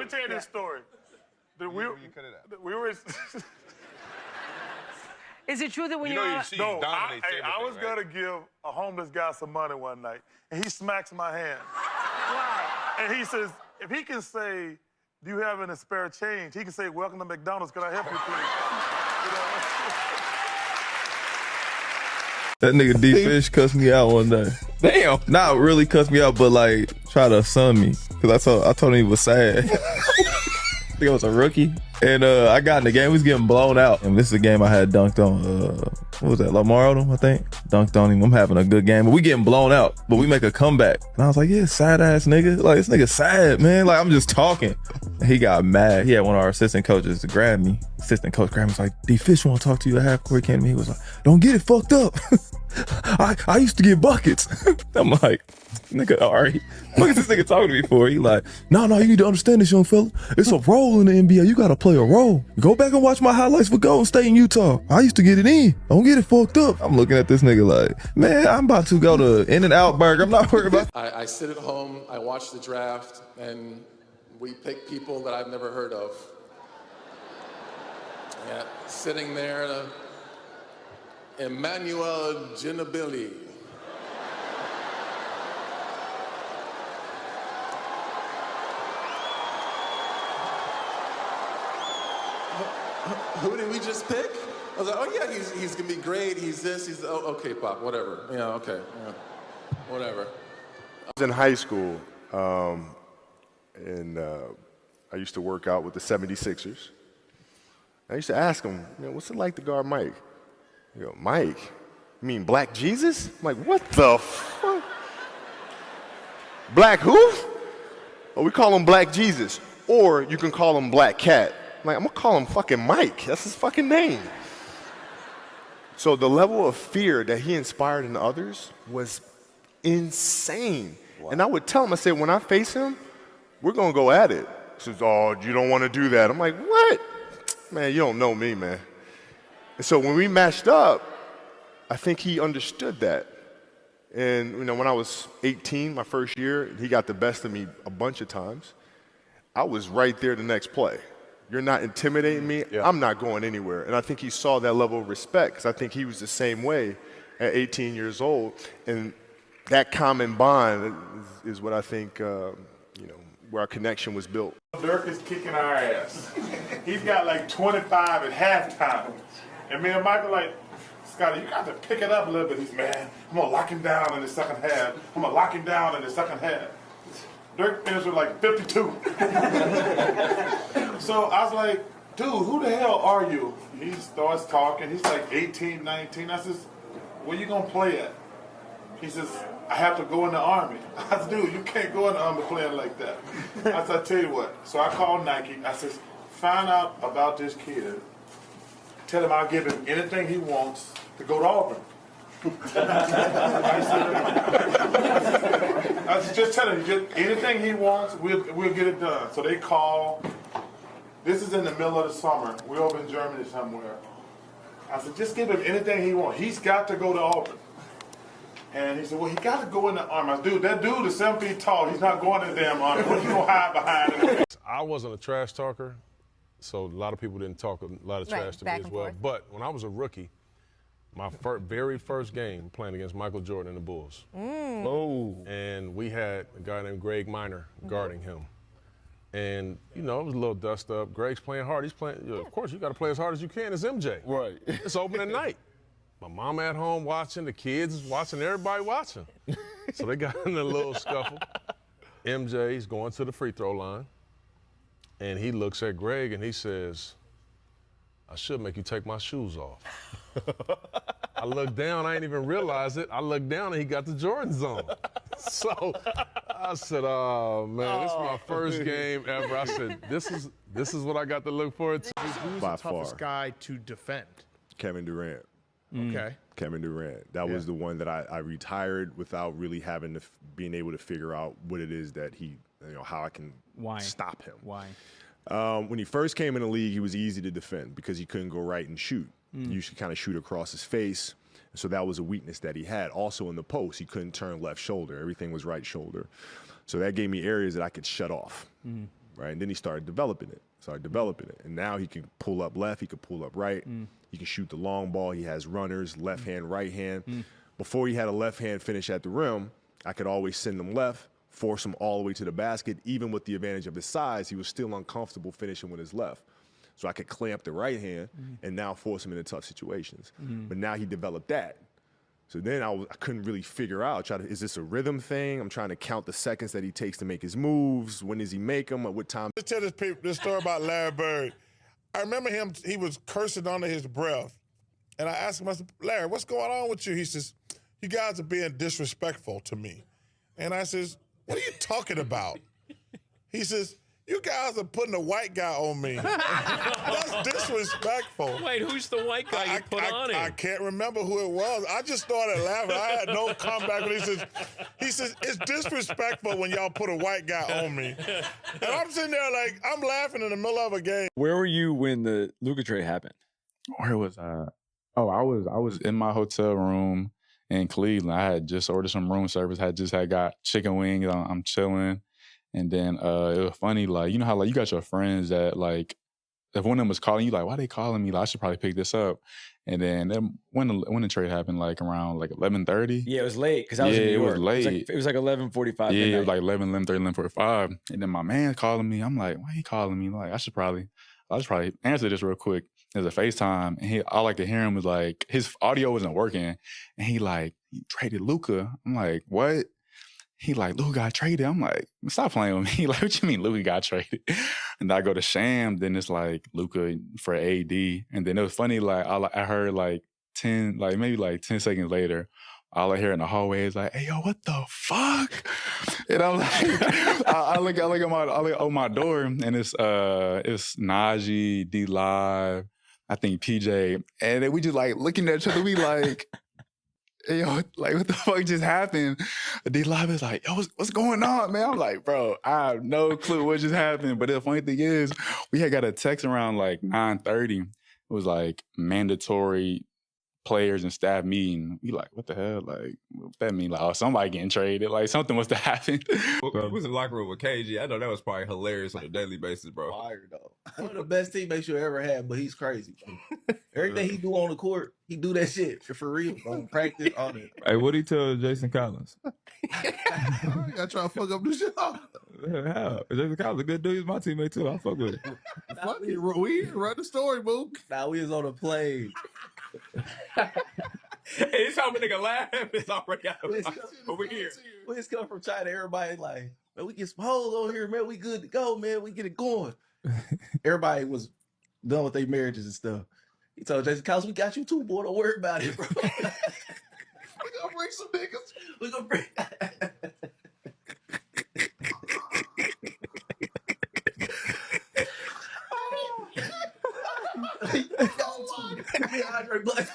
me tell you this story. We were. Is it true that when you you're know on... she dominates everything, I was right? gonna give a homeless guy some money one night, and he smacks my hand. Why? And he says, if he can say, do you have any spare change? He can say, welcome to McDonald's, can I help you, please? That nigga D-Fish cussed me out one day. Damn. Not really cussed me out, but like try to sun me. Cause I told him he was sad. I think I was a rookie. And I got in the game, we was getting blown out. And this is a game I had dunked on, what was that, Lamar Odom, I think? Dunked on him, I'm having a good game. But we getting blown out, but we make a comeback. And I was like, yeah, sad ass nigga. Like, this nigga sad, man. Like, I'm just talking. And he got mad. He had one of our assistant coaches to grab me. Assistant coach grabbed me, was like, D-Fish want to talk to you at half court. He came to me, he was like, don't get it fucked up. I used to get buckets. I'm like, nigga, all right. What is this nigga talking to me for? He like, no, you need to understand this, young fella. It's a role in the NBA. You got to play a role. Go back and watch my highlights for Golden State in Utah. I used to get it in. Don't get it fucked up. I'm looking at this nigga like, man, I'm about to go to In-N-Out Burger. I'm not worried about I sit at home, I watch the draft, and we pick people that I've never heard of. Yeah, sitting there, Emmanuel Ginobili. Who did we just pick? I was like, oh yeah, he's gonna be great. He's this. He's okay, Pop. Whatever. Yeah, okay. Yeah. Whatever. I was in high school, and I used to work out with the 76ers. I used to ask him, what's it like to guard Mike? He go, Mike? You mean Black Jesus? I'm like, what the fuck? Black who? Oh, we call him Black Jesus. Or you can call him Black Cat. I'm like, I'm gonna call him fucking Mike. That's his fucking name. So the level of fear that he inspired in others was insane. Wow. And I would tell him, I said, when I face him, we're gonna go at it. He says, oh, you don't wanna do that. I'm like, what? Man, you don't know me, man. And so when we matched up, I think he understood that. And when I was 18, my first year, he got the best of me a bunch of times. I was right there the next play. You're not intimidating me, yeah. I'm not going anywhere. And I think he saw that level of respect, because I think he was the same way at 18 years old. And that common bond is what I think, where our connection was built. Dirk is kicking our ass. He's got like 25 at halftime. And me and Michael like, Scotty, you got to pick it up a little bit. He's, man, I'm going to lock him down in the second half. I'm going to lock him down in the second half. Dirk finished with like 52. So I was like, dude, who the hell are you? He starts talking. He's like 18, 19. I says, where you going to play at? He says, I have to go in the Army. I said, dude, you can't go in the Army playing like that. I said, I tell you what. So I called Nike. I says, find out about this kid. Tell him I'll give him anything he wants to go to Auburn. I said, just tell him, just anything he wants, we'll get it done. So they call. This is in the middle of the summer. We're over in Germany somewhere. I said, just give him anything he wants. He's got to go to Auburn. And he said, well, he got to go in the Army. I said, dude, that dude is 7 feet tall. He's not going in the damn Army. What are you going to hide behind him? I wasn't a trash talker, so a lot of people didn't talk a lot of trash to me as well. But when I was a rookie, my very first game playing against Michael Jordan and the Bulls. Oh. And we had a guy named Greg Minor guarding him. And, it was a little dust up. Greg's playing hard. He's playing, of course, you got to play as hard as you can. It's MJ. Right. It's opening night. My mom at home watching, the kids watching, everybody watching. So they got in a little scuffle. MJ's going to the free throw line. And he looks at Greg and he says, I should make you take my shoes off. I looked down, I didn't even realize it. I looked down and he got the Jordans on. So I said, oh man, this is my first game ever. I said, this is what I got to look forward to. Who's the toughest guy to defend? Kevin Durant. Okay. Kevin Durant. That was the one that I retired without really having to being able to figure out what it is that he, how I can stop him. Why? When he first came in the league, he was easy to defend because he couldn't go right and shoot. You should kind of shoot across his face. So that was a weakness that he had. Also in the post, he couldn't turn left shoulder. Everything was right shoulder. So that gave me areas that I could shut off. right? And then he started developing it. And now he can pull up left, he can pull up right, he can shoot the long ball, he has runners, left hand, right hand. Before he had a left hand finish at the rim, I could always send him left, force him all the way to the basket. Even with the advantage of his size, he was still uncomfortable finishing with his left. So I could clamp the right hand and now force him into tough situations. But now he developed that. So then I couldn't really figure out, is this a rhythm thing? I'm trying to count the seconds that he takes to make his moves. When does he make them? At what time? Let's tell this story about Larry Bird. I remember he was cursing under his breath. And I asked him, I said, Larry, what's going on with you? He says, you guys are being disrespectful to me. And I says, what are you talking about? He says, you guys are putting a white guy on me. That's disrespectful. Wait, who's the white guy you put on him? I can't remember who it was. I just started laughing. I had no comeback. But he says, it's disrespectful when y'all put a white guy on me. And I'm sitting there like, I'm laughing in the middle of a game. Where were you when the Luka trade happened? Where was I? Oh, I was in my hotel room in Cleveland. I had just ordered some room service. I had got chicken wings. I'm chilling. And then it was funny, like, you know how like you got your friends that like, if one of them was calling you, like, why they calling me? Like, I should probably pick this up. And then when the trade happened, like around like 11:30. Yeah, it was late because I was in New York. It was late. It was like 11:45. Yeah, it was like 11:30, 11:45. And then my man calling me. I'm like, why he calling me? Like, I should probably answer this real quick. There's a FaceTime, and I like to hear him was like, his audio wasn't working, and he traded Luka. I'm like, what? He like, Luka got traded. I'm like, stop playing with me. Like, what you mean Luka got traded? And I go to Sham, then it's like Luka for AD. And then it was funny, like I heard like 10 seconds later, all I hear in the hallway is like, hey, yo, what the fuck? And I'm like, I look on my door, and it's Najee, D Live, I think PJ. And then we just like looking at each other, we like, hey, yo, like, what the fuck just happened? D Live is like, yo, what's going on, man? I'm like, bro, I have no clue what just happened. But the funny thing is, we had got a text around like 9:30. It was like mandatory players and staff meeting. We like, what the hell? Like, what that mean? Like, oh, somebody getting traded. Like, something must have happened. We was in the locker room with KG. I know that was probably hilarious on a daily basis, bro. Fire, though. One of the best teammates you ever had, but he's crazy. Everything he do on the court, he do that shit for real. On practice, on it. Hey, what'd he tell Jason Collins? I gotta try to fuck up the shit. How? Jason Collins a good dude. He's my teammate too. I fuck with him. We run the story, boo. Nah, we was on a plane. Hey, it's how a nigga laugh. It's already out over here. We just come from China. Everybody like, man, we get some hoes over here, man. We good to go, man. We get it going. Everybody was done with their marriages and stuff. He told Jason Collins, we got you too, boy. Don't worry about it, bro. We gonna bring some niggas. We gonna bring. Andre Black.